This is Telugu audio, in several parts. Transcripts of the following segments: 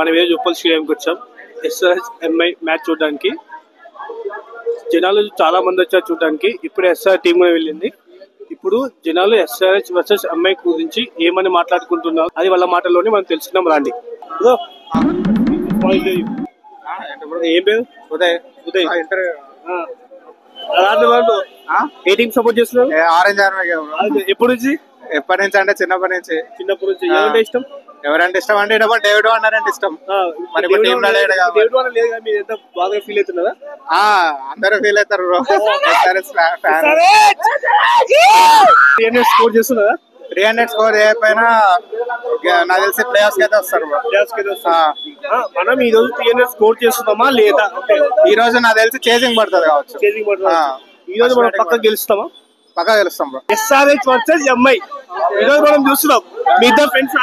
మనం ఏదో ఉప్పల్ స్టేడియంకి వచ్చాం ఎస్ఆర్హెచ్ ఎంఐ మ్యాచ్ చూడడానికి. జనాలు చాలా మంది వచ్చారు చూడడానికి. ఇప్పుడు ఎస్ఆర్ టీం కూడా వెళ్ళింది. ఇప్పుడు జనాలు ఎస్ఆర్హెచ్ వర్సెస్ ఎంఐ గురించి ఏమని మాట్లాడుకుంటున్నారు అది వాళ్ళ మాటల్లోనే మనం తెలుసుకుందాం రండి. ఏం పేరు? ఉదయ్. ఉదయ్ ఏ టీం సపోర్ట్ చేస్తున్నారు? Orange army. ఎప్పుడు నుంచి? ఎప్పటి నుంచి అంటే చిన్నప్పటి నుంచి. చిన్నప్పటి నుంచి. ఏమంటే ఇష్టం? ఎవరంటే ఇష్టం అంటే డేవిడ్ వార్నర్ అంటే ఇష్టం. మరి టీమ్ లో లేడు కాబట్టి డేవిడ్ వార్నర్ లేదు కదా, మీరు ఎంత బాగా ఫీల్ అవుతున్నారా? అందరూ ఫీల్ అవుతారు బ్రో. స్కోర్ చేస్తున్నారా? 300 స్కోర్ చేయకపోయినా నాకు తెలిసి ప్లే ఆఫ్స్ కి అయితే వస్తారు బ్రో. మనం ఈ రోజు 300 స్కోర్ చేస్తున్నామా లేదా? ఈ రోజు నాకు తెలిసి చేసింగ్ పడుతుంది కావచ్చు. ఈ రోజు మనం పక్క గెలుస్తామా? పక్కా గెలుస్తాం బ్రో. ఎస్ఆర్హెచ్ వర్సెస్ ఎంఐ ఈ రోజు మనం చూస్తున్నాం. మీ ఇద్దరు ఫ్రెండ్స్?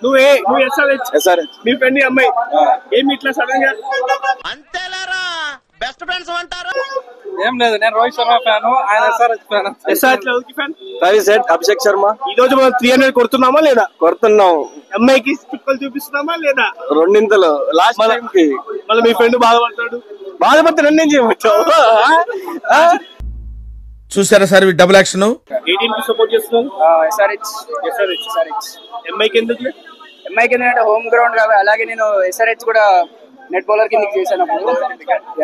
నువ్వు ఎస్ఆర్హెచ్, మీ ఫ్రెండ్ ఎంఐ. ఏమి ఇట్లా సడన్ గా? బెస్ట్ ఫ్రెండ్స్ అంటారు. ఏం లేదు, నేను రోహిత్ శర్మ ఫ్యాన్, ఆయన ఎస్ఆర్హెచ్ ఫ్యాన్. ఎస్ఆర్హెచ్ లో ఫ్యాన్ రవి సెట్, అభిషేక్ శర్మ. ఈ రోజు మనం 300 కొడుతున్నామా లేదా? కొడుతున్నాం. ఎంఐకి చుక్కలు చూపిస్తున్నామా లేదా? రెండింతలు లాస్ట్ టైం కి. మళ్ళీ మీ ఫ్రెండ్ బాధపడతాడు. బాధపడితే నన్ను ఏం చేయమంటావు? చూసారా సార్ డబుల్ యాక్షన్. ఏ టీం కి సపోర్ట్ చేస్తున్నావు? ఎస్ఆర్హెచ్. ఎంఐకి ఎందుకు? ఎంఐకి ఎందుకంటే హోమ్ గ్రౌండ్ కాబట్టి. అలాగే నేను ఎస్ఆర్హెచ్ కూడా నెట్ బౌలర్ కింద చేశాను.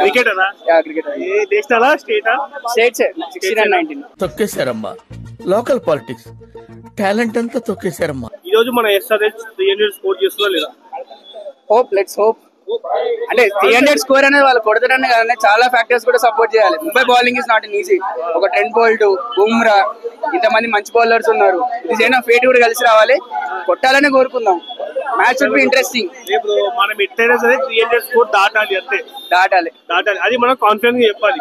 క్రికెటరా? క్రికెట్. ఏ నేషనలా స్టేటా? States 16 and 19. తొక్కేశారమ్మా లోకల్ పాలిటిక్స్. టాలెంట్ అంతా తొక్కేశారమ్మా. ఈ రోజు మన ఎస్ఆర్హెచ్ 300 స్కోర్ చేస్తున్నా లేదా? Hope, let's hope. అంటే 300 స్కోర్ అనేది వాళ్ళు కొడతారని కానీ చాలా ఫ్యాక్టర్స్ కూడా సపోర్ట్ చేయాలి. Mumbai bowling is not in easy. ఒక ట్రెంట్ బోల్ట్, బుమ్రా, ఇంతమంది మంచి బౌలర్స్ ఉన్నారు. ఇది ఏమైనా ఫేట్ కూడా కలిసి రావాలి. కొట్టాలని కోరుకుందాం. Match will be interesting. ఇప్పుడు మనం ఎట్టైనా సరే 300 స్కోర్ దాటాలి. అంతే, దాటాలి. అది మనం కాన్ఫిడెంట్ గా చెప్పాలి.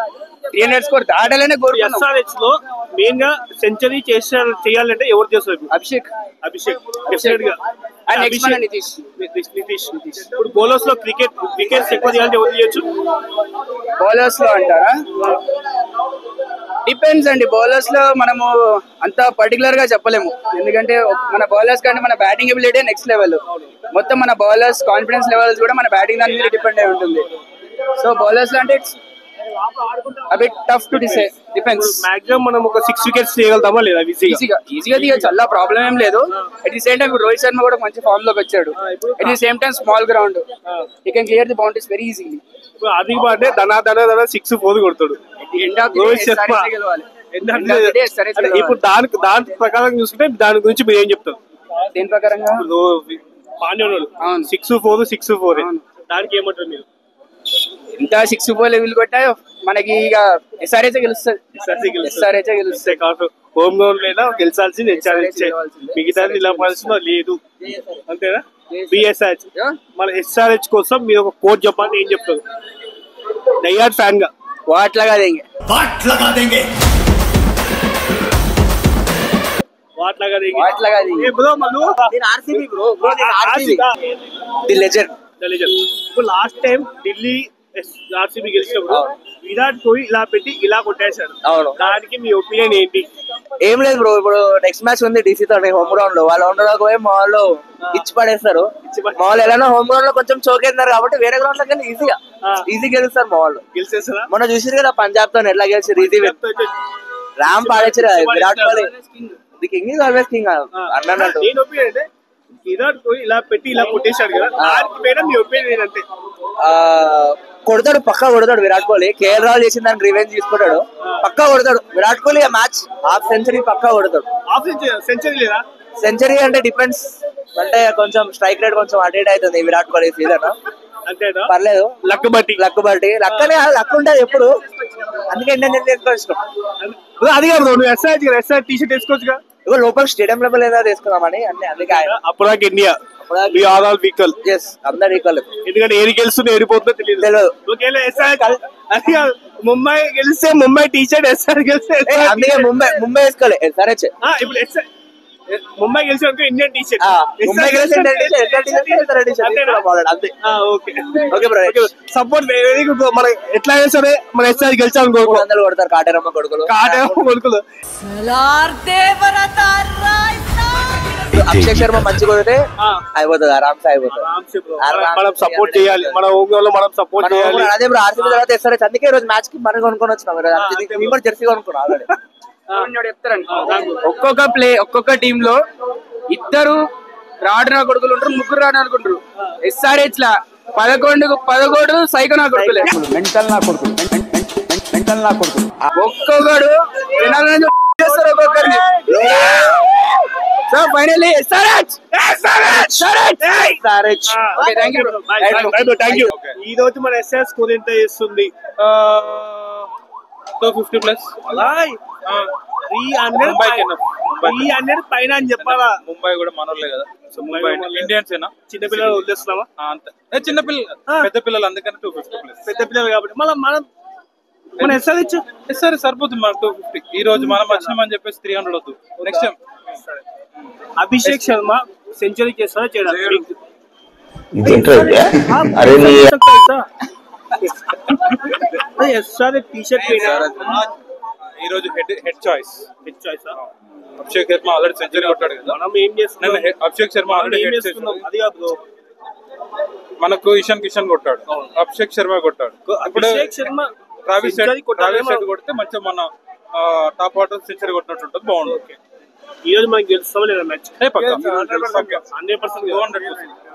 300 స్కోర్ దాటాలనే కోరుకుందాం. ఎస్ఆర్హెచ్ లో మెయిన్ గా సెంచరీ చేయాలంటే ఎవరు చేస్తారు? అభిషేక్ డెఫినెట్ గా. నితీష్. ఇప్పుడు బౌలర్స్ లో వికెట్స్ ఎక్కువ చేయాలంటే ఎవరు చేయొచ్చు? బౌలర్స్ లో అంటారా? డిపెండ్స్ అండి. బౌలర్స్ లో మనము అంత పర్టికులర్ గా చెప్పలేము. ఎందుకంటే మన బౌలర్స్ కంటే మన బ్యాటింగ్ ఎబిలిటీ నెక్స్ట్ లెవెల్. మొత్తం మన బౌలర్స్ కాన్ఫిడెన్స్ లెవెల్స్ కూడా మన బ్యాటింగ్ దాని మీద డిపెండ్ అయి ఉంటుంది. సో బౌలర్స్ లో అంటే it's a bit tough to decide. Depends. Maximum మనం ఒక 6 వికెట్స్ తీయగలుగుతామా లేదా? ఈజీగా తీయచ్చు. అలా ప్రాబ్లం ఏం లేదు. At the same time Rohit Sharma కూడా మంచి ఫామ్ లోకి వచ్చాడు. At the same time small ground, he can clear the boundaries very easily. అది బాటే ధన 6-4 కొడతాడు రోహిత్ శర్మ. ఇప్పుడు దాని ప్రకారం చూసుకుంటే దాని గురించి మీరు ఏం చెప్తారు? దేని ప్రకారంగా? పాండ్యనుడు 6-4 దానికి ఏమంటారు మీరు? ఎంత 6-4 లెవెల్ కొట్టా మనకి ఇక ఎస్ఆర్హెచ్ గెలుస్తుంది. హోమ్ గ్రౌండ్ లేదా గెలిచాల్సింది ఎస్ఆర్హెచ్. మిగతా ఇలా పరిస్థితి లేదు. అంతేనా? బిఎస్ఆర్హెచ్ మన ఎస్ఆర్హెచ్ కోసం మీరు ఒక కోచ్ చెప్పాలి, ఏం చెప్తారు? డైహార్డ్ ఫ్యాన్ గా. వాట్ లగా దేంగే. The legend. ఇప్పుడు లాస్ట్ టైం ఢిల్లీ ఆర్సీబీ గెలిచినప్పుడు విరాట్ కోహ్లీ ఇలా పెట్టి ఇలా కొట్టేశాడు. దానికి మీ ఒపీనియన్ ఏంటి? ఏం లేదు బ్రో, ఇప్పుడు నెక్స్ట్ మ్యాచ్ ఉంది డీసీ తోటి హోమ్ గ్రౌండ్ లో. వాళ్ళు హోమ్ గ్రౌండ్ పోయి మా వాళ్ళు ఇచ్చి పడేస్తారు. మా వాళ్ళు ఎలానో హోమ్ గ్రౌండ్ లో కొంచెం చోకేస్తున్నారు కాబట్టి వేరే గ్రౌండ్ లో ఈజీ గెలుస్తారు మా వాళ్ళు. గెలిచేస్తారా? మొన్న చూసారు కదా పంజాబ్ తో ఎట్లా గెలిచారు. ఈజీ ర్యామ్ పాడేసారు. Virat Kohli the king is always king అన్నట్టు. నేను ఒపీనియన్ అంటే విరాట్ కోహ్లీ ఇలా పెట్టి ఇలా కొట్టేశాడు కదా, దానికి మీద మీ ఒపీనియన్ అంటే? కొడతాడు, పక్కా కొడతాడు విరాట్ కోహ్లీ. కేఎల్ రాహుల్ చేసిన దానికి రివెంజ్ తీసుకుంటాడు, పక్కా కొడతాడు Virat Kohli. Match half century పక్కా కొడతాడు. సెంచరీ లేదా? సెంచరీ అంటే డిపెండ్స్. అంటే కొంచెం స్ట్రైక్ రేట్ కొంచెం అటు ఇటు అవుతుంది విరాట్ కోహ్లీ సీజన్. పర్లేదు, లక్ బట్టి లక్ అనే లక్ ఉంటుంది ఎప్పుడు. అందుకే ఇండియన్ వేసుకోవచ్చు. అది కాదు, నువ్వు ఎస్ఆర్ టీ షర్ట్ వేసుకోవచ్చుగా. ఇగో లోపల స్టేడియం లెవెల్ ఏదో తీసుకుందామని అన్ని. అందుకే అప్పుడు ఇండియా అందరు ఈక్వల్. ఎందుకంటే ఏది గెలుస్తుందో ఏడిపోతుందో తెలియదు. ముంబై గెలిస్తే ముంబై టీ షర్ట్, ఎస్ఆర్ గెలిస్తే అందుకే ముంబై వేసుకోవాలి. ఎస్ఆర్హెచ్ ఇప్పుడు ముంబై గెలిచి Indian T shirt, Mumbai support very good. మన ఎట్లా అయినా సరే మన ఎస్ఆర్ గెలిచాలని కోరుకుంటారు. కొడతారు కాటేరమ్మ కొడుకులు. అభిషేక్ శర్మ మంచిగా పోతే అయిపోతుంది, ఆరామ్సే అయిపోతుంది. మనం సపోర్ట్ చేయాలి, మన హోమ్ మనం సపోర్ట్ చేయాలి. అదే బ్రో ఆర్సీబీ తర్వాత ఎస్ఆర్హెచ్, అందుకే రోజు మ్యాచ్ కి మనం కొనుక్కొని వచ్చినాం. మేము కూడా జెర్సీ కొనుక్కున్నాం ఆల్రెడీ. ఒక్కొక్క టీమ్ లో ఇద్దరు రాడిన కొడుకులు ఉంటారు, ముగ్గురు రాడిన కొడుకులు. ఎస్ఆర్హెచ్ లా 11 సైకో నా కొడుకులే, మెంటల్ నా కొడుకులు. ఒక్కొక్కడు చేస్తారు ఒక్కొక్కరిని. So finally SRH. ఈ రోజు మన ఎస్ఆర్హెచ్ స్కోర్ ఎంత చేస్తుంది? 250+. 300 పైన అని చెప్పాలా? ముంబై కూడా మనోళ్ళే కదా, ఇండియన్స్ ఏనా? చిన్నపిల్లలు వదిలేస్తున్నావా? అంతే, చిన్నపిల్లలు పెద్ద పిల్లలు, అందుకని 250+. పెద్ద పిల్లలు కాబట్టి మన ఎస్ఆర్హెచ్ సరిపోతుంది మనకు 250. ఈ రోజు మనం వచ్చినామని చెప్పేసి 300 వద్దు. Next time Abhishek Sharma century చేస్తారా చేయడా? ఎస్ఆర్హెచ్ టీషర్ట్ ఈ రోజు head choice. Abhishek Sharma already century కొట్టాడు కదా. మనం ఏం చేస్తున్నాం? అభిషేక్ శర్మ ఆల్రెడీ అది కాదు, మనకు ఇషాన్ కిషన్ కొట్టాడు, అభిషేక్ శర్మ కొట్టాడు. అభిషేక్ శర్మ ట్రావిస్ కొడితే మంచిగా మన టాప్ ఆర్డర్ సెంచరీ కొట్టినట్టు ఉంటుంది, బాగుంటుంది. ఈ రోజు మనకి గెలుస్తామా లేదా మ్యాచ్? 100%.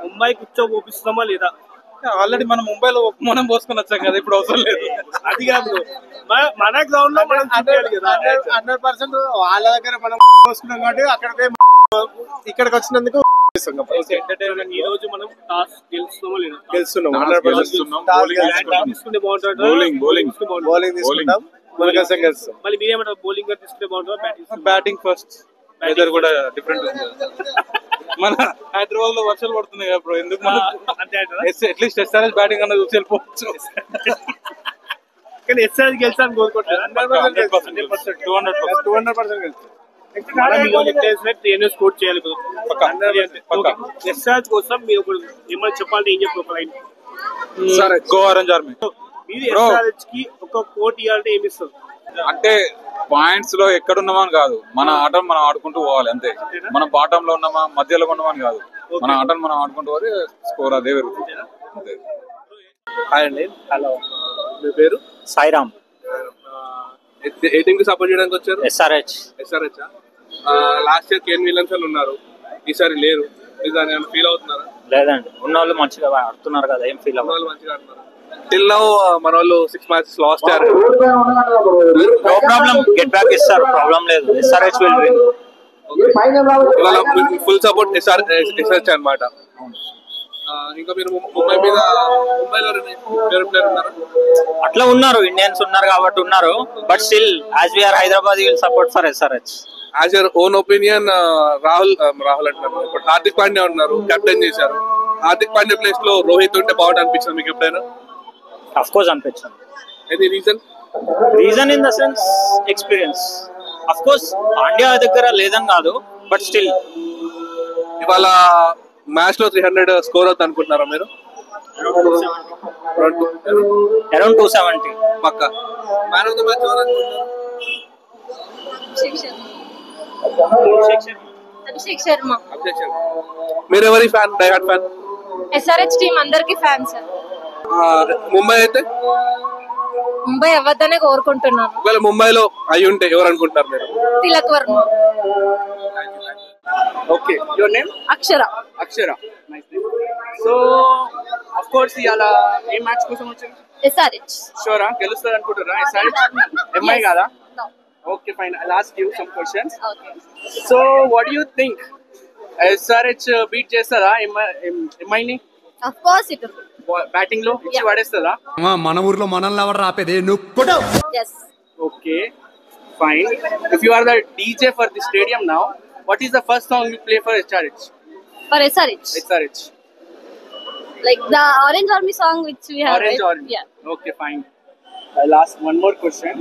ముంబై కూర్చోపోపిస్తామా లేదా? ఆల్రెడీ మనం ముంబైలో మనం పోసుకొని వచ్చాం కదా, ఇప్పుడు అవసరం లేదు. అది కాదు, మన గ్రౌండ్ లో మనం 100% వాళ్ళ దగ్గర మనం పోసుకున్నాం కాబట్టి అక్కడ ఇక్కడికి వచ్చినందుకు ఈ రోజు మనం టాస్ గెలుస్తామా లేదా? గెలుస్తున్నాం. తీసుకుంటే బాగుంటుంది. బౌలింగ్ తీసుకుంటాం, మనకోసం గెలుస్తాం. మళ్ళీ మీరేమంటారు? బౌలింగ్ తీసుకుంటే బాగుంటుందా? Batting first. వెదర్ కూడా డిఫరెంట్ ఉంది. మన హైదరాబాద్ లో వర్షాలు పడుతున్నాయి కదా బ్రో, ఎందుకు అట్లీస్ట్ ఎస్ఆర్హెచ్ బ్యాటింగ్ అన్న చూసి వెళ్ళిపోవచ్చు. కానీ ఎస్ఆర్హెచ్ గెలిచాలని కోరుకుంటున్నారు. 200% గెలుస్తాం. స్కోర్ చేయాలి. ఎస్ఆర్హెచ్ కోసం మీరు ఏమైనా చెప్పాలంటే ఏం చెప్పారు? Go orange army. మీరు ఎస్ఆర్హెచ్ కి ఒక కోట్ ఇవ్వాలంటే ఏమి ఇస్తారు? అంటే పాయింట్స్ లో ఎక్కడున్నామని కాదు, మన ఆటను మనం ఆడుకుంటూ పోవాలి అంతే. మనం బాటం లో ఉన్నామా మధ్యలో ఉన్నామని కాదు, మన ఆటను మనం ఆడుకుంటూ పోతే స్కోర్ అదే పెరుగుతుంది అంతే. హాయ్ అండి. హలో, మీ పేరు? సాయిరామ్. ఏ టీమ్ కి సపోర్ట్ చేయడానికి వచ్చారు? SRH. Last year Kane Williamson ఉన్నారు, ఈసారి లేరు. దాన్ని ఫీల్ అవుతున్నారా? లేదండి, ఉన్న వాళ్ళు మంచిగా ఆడుతున్నారు కదా, ఏం ఫీల్ అవ్వాలి. మంచిగా ఆడుతున్నారు. టిల్ నౌ మన వాళ్ళు 6 matches లాస్ట్ అయ్యారు. నో ప్రాబ్లం, గెట్ బ్యాక్ ఇస్తారు, ప్రాబ్లం లేదు. SRH will win. ఇవాళ ఫుల్ సపోర్ట్ ఎస్ఆర్హెచ్ అన్నమాట. ఇంకా మీరు ముంబైలో ప్లేయర్ ఉన్నారా? అట్లా ఉన్నారు, ఇండియన్స్ ఉన్నారు కాబట్టి ఉన్నారు. But still as we are Hyderabad will support for SRH. As your own opinion, Rahul అంటున్నారు, ఇప్పుడు హార్దిక్ పాండ్యా ఉన్నారు, కెప్టెన్ చేశారు. హార్దిక్ పాండ్యా ప్లేస్ లో రోహిత్ ఉంటే బాగుంటుంది అనిపించింది మీకు ఎప్పుడైనా? అఫ్ కోర్స్ అనిపించింది. Any reason in the sense experience. Of course Pandya దగ్గర లేదని కాదు, బట్ స్టిల్ ఇవాళ మ్యాచ్ లో 300 స్కోర్ అవుతుంది అనుకుంటున్నారా మీరు? అరౌండ్ 270 పక్కా. మ్యాన్ ఆఫ్ ద మ్యాచ్ ఎవరు అనుకుంటున్నారు? అభిషేక్ శర్మ. మీరు ఎవరి fan? Die hard fan? SRH team అందరికి ఫ్యాన్స్. ముంబై అయితే? ముంబై అవ్వద్దనే కోరుకుంటున్నాను. ఒకవేళ ముంబైలో అయి ఉంటే ఎవరు అనుకుంటారు మీరు? Tilak Varma. Okay, your name? Akshara. So of course ఇవాళ ఏ మ్యాచ్ కోసం వచ్చారు? ఎస్ఆర్హెచ్. షూరా గెలుస్తారు అనుకుంటారా? ఎస్ఆర్హెచ్ ఎంఐ కదా? Okay fine, I'll ask you some questions. So what do you think, SRH beat చేస్తారా ఎంఐ ని? Of course it will. Batting లో ఇచ్చి పడేస్తారా? మన ఊర్లో మనల్ని ఎవరు రాపేది నువ్వు. yes. Okay, fine. If you are the DJ for the stadium now, what is the first song you play for SRH? For SRH. Like the Orange Army song which we have. Orange Army. Yeah. Okay, fine. I'll ask one more question.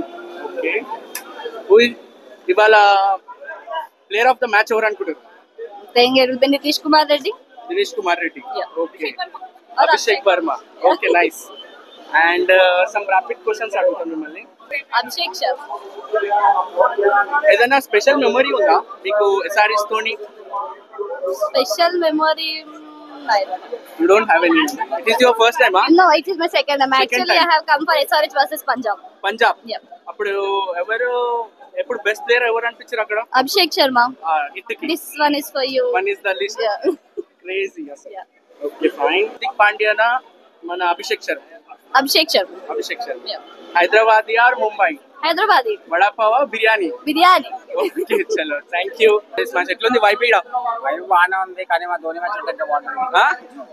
Okay. Who is Ivala player of the match over అనుకుంటారు? Playing it will be Nitish Kumar Reddy. Yeah. Okay. Abhishek Verma. Okay, nice. And some rapid questions అడుగుతాను మిమ్మల్ని. అభిషేక్ శర్మ. ఏదైనా స్పెషల్ మెమరీ ఉందా మీకు ఎస్ఆర్హెచ్ తోని? Special memory. I don't know. You don't have any. It is your first time, huh? No, it is my second time. Second Actually, time. I have come for SRH versus Punjab. Punjab. Yeah. అప్పుడు ఎప్పుడు బెస్ట్ ప్లేయర్ ఎవరు అనిపించారు అక్కడ? Abhishek Sharma. హిట్కి. This one is for you. One is the list. Yeah. Crazy అసలు. Yeah. Okay fine. హార్దిక్ పాండ్యానా మన Abhishek Sharma? Abhishek Sharma. Abhishek Sharma. Yeah. Hyderabad or Mumbai? Hyderabadi. Vada పావా బిర్యానీ? Biryani. ఓకే చలో థ్యాంక్ యూ. మ్యాచ్ ఎట్లుంది వైపు ఈడ? వైపు బాగానే ఉంది కానీ మా ధోని మ్యాచ్ ఉంటే ఇంకా బాగుంటుంది.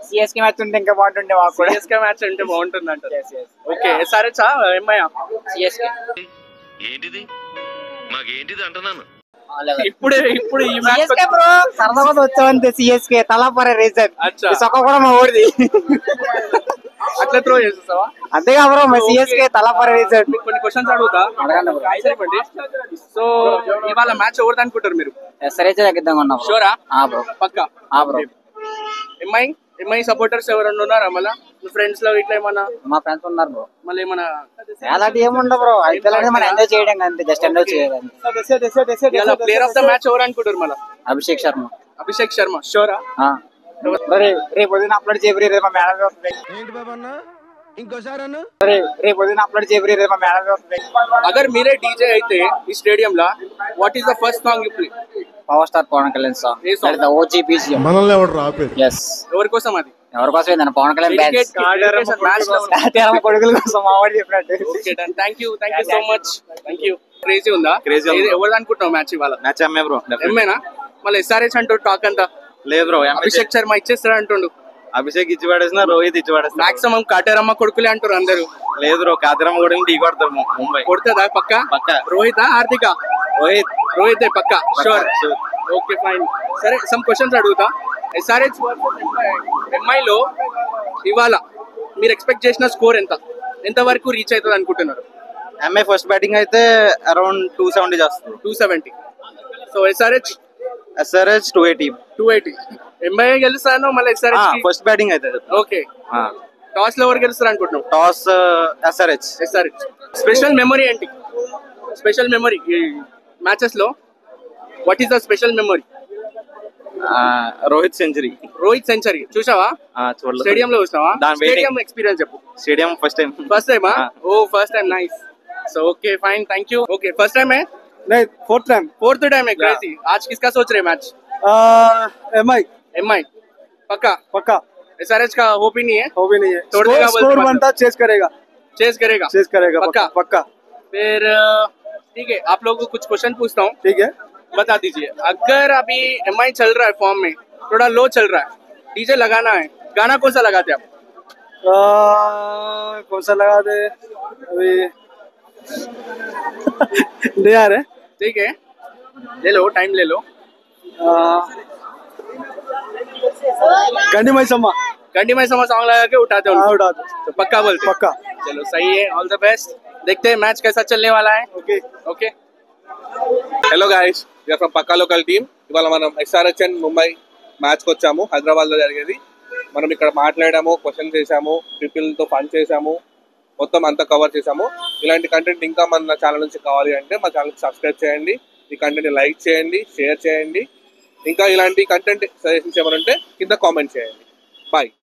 సిఎస్కే మ్యాచ్ ఉంటే ఇంకా బాగుంటుండే మాకు కూడా. సిఎస్కే మ్యాచ్ అంటే బాగుంటుంది అంట. Okay SRH MI? సిఎస్కే ఏంటిది మాకేంటిది అంటున్నాను. ఇప్పుడు ఈ మ్యాచ్ సిఎస్కే బ్రో సరదాగా వచ్చామంతే. సిఎస్కే తలాపరే రీజన్ సొక్క కూడా మా ఊరిది. అట్లా త్రో చేసేస్తావా? అంతేగా బ్రో మా సిఎస్కే తలాపరే రీజన్. మీకు కొన్ని క్వశ్చన్స్ అడుగుతా, అడగండి బ్రో. చెప్పండి. సో ఇవాళ మ్యాచ్ ఎవరిది అనుకుంటారు మీరు? ఎస్ఆర్హెచ్ తగ్గిద్దాం అన్నా. షూరా? బ్రో పక్కా? బ్రో. ఎంఐ సపోర్టర్స్ ఎవరన్నా ఉన్నారా మళ్ళా మీ ఫ్రెండ్స్ లో ఇట్లా ఏమన్నా? మా ఫ్రెండ్స్ ఉన్నారు బ్రో. మళ్ళీ ఏమన్నా అలాంటి ఏముండవు బ్రో. ఐపీఎల్ అనేది మనం ఎంజాయ్ చేయడం అంతే, జస్ట్ ఎంజాయ్ చేయాలి. ప్లేయర్ ఆఫ్ ద మ్యాచ్ ఎవరు అనుకుంటారు మళ్ళా? అభిషేక్ శర్మ. అభిషేక్ శర్మ షూరా? రేపు ఉదయం అప్లోడ్ చేయబోయే రేపు మా మేనేజర్ వస్తుంది. ఏంటి బాబా అన్న ఇంకోసారి అన్న రేపు ఉదయం అప్లోడ్ చేయబోయే రేపు మా మేనేజర్ వస్తుంది. అగర్ మీరే డీజే అయితే ఈ స్టేడియం లా what is the first song you play? Power star Pawan Kalyan song. ఏ song? ఓజీపీసీ. మనల్ని ఎవరు రాపేది? ఎస్. ఎవరి కోసం అది? ఎవరి కోసం ఏందన్న పవన్ కళ్యాణ్ బ్యాచ్ కొడుకుల కోసం మా వాడు చెప్పినట్టు. Okay done. Thank you so much. Thank you. Crazy ఉందా? ఎవరిది అనుకుంటున్నావు మ్యాచ్ ఇవాళ? మ్యాచ్ ఎంఏ బ్రో. ఎంఏనా? మళ్ళీ ఎస్ఆర్హెచ్ అంటూ టాక్ అంతా లేదు బ్రో. అభిషేక్ శర్మ ఇచ్చేస్తాడు అంటుండు. అభిషేక్ ఇచ్చి పడేసిన, రోహిత్ ఇచ్చి పడేసిన. మాక్సిమం కాటేరమ్మ కొడుకులే అంటారు అందరు. లేదు బ్రో, కాతిరమ్మ కూడా ఢీ కొడతారు ముంబై. కొడుతుందా పక్క? రోహిత్ హార్దిక? రోహిత్ పక్క షూర్. Okay fine. సరే సమ్ క్వశ్చన్స్ అడుగుతా. ఎస్ఆర్హెచ్ ఎంఐ లో ఇవాళ మీరు ఎక్స్పెక్ట్ చేసిన స్కోర్ ఎంత వరకు రీచ్ అవుతుంది అనుకుంటున్నారు? ఎంఐ ఫస్ట్ బ్యాటింగ్ అయితే అరౌండ్ 270 చేస్తుంది. 270. So SRH 280. ఎంఐ గెలుస్తాను మళ్ళీ ఎస్ఆర్హెచ్ ఫస్ట్ బ్యాటింగ్ అయితే. ఓకే. టాస్ లో ఎవరు గెలుస్తారు అనుకుంటున్నాం? Toss SRH. స్పెషల్ మెమరీ ఏంటి? స్పెషల్ మెమరీ మ్యాచెస్ లో what is the special memory? Rohit century చూసావా? చూడలేదు. స్టేడియం లో చూసావా? స్టేడియం ఎక్స్పీరియన్స్ చెప్పు. Stadium first time. Oh first time. Nice. So okay fine. Thank you. Okay first time है? नहीं फोर्थ टाइम है. क्रेजी. आज किसका सोच रहे मैच? एमआई पक्का. एसआरएच का होप ही नहीं है? स्कोर बनता चेस करेगा पक्का. फिर ठीक है, आप लोगों को कुछ क्वेश्चन पूछता हूँ. ठीक है, बता दीजिए. अगर अभी एमआई चल रहा है फॉर्म में, थोड़ा लो चल रहा है, डीजे लगाना है, गाना कौन सा लगाते आप? कौन सा लगा दे अभी? नहीं यार है. ठीक है, ले लो, टाइम ले लो. गंडी माई समा सॉन्ग लगा के उठाते हो? उठाते. तो पक्का बोलते? पक्का. चलो सही है. All the best. देखते हैं मैच कैसा चलने वाला है. Okay. Hello guys, we are from పక్కా లోకల్ టీమ్. ఇవాళ మనం ఎస్ఆర్హెచ్ అండ్ ముంబై మ్యాచ్కి వచ్చాము. హైదరాబాద్లో జరిగేది. మనం ఇక్కడ మాట్లాడాము, క్వశ్చన్ చేసాము, పీపుల్తో ఫన్ చేసాము, మొత్తం అంతా కవర్ చేసాము. ఇలాంటి కంటెంట్ ఇంకా మన ఛానల్ నుంచి కావాలి అంటే మా ఛానల్కి సబ్స్క్రైబ్ చేయండి, ఈ కంటెంట్ని లైక్ చేయండి, షేర్ చేయండి. ఇంకా ఇలాంటి కంటెంట్ సజెషన్స్ ఏమైనా ఉంటే కింద కామెంట్ చేయండి. బాయ్.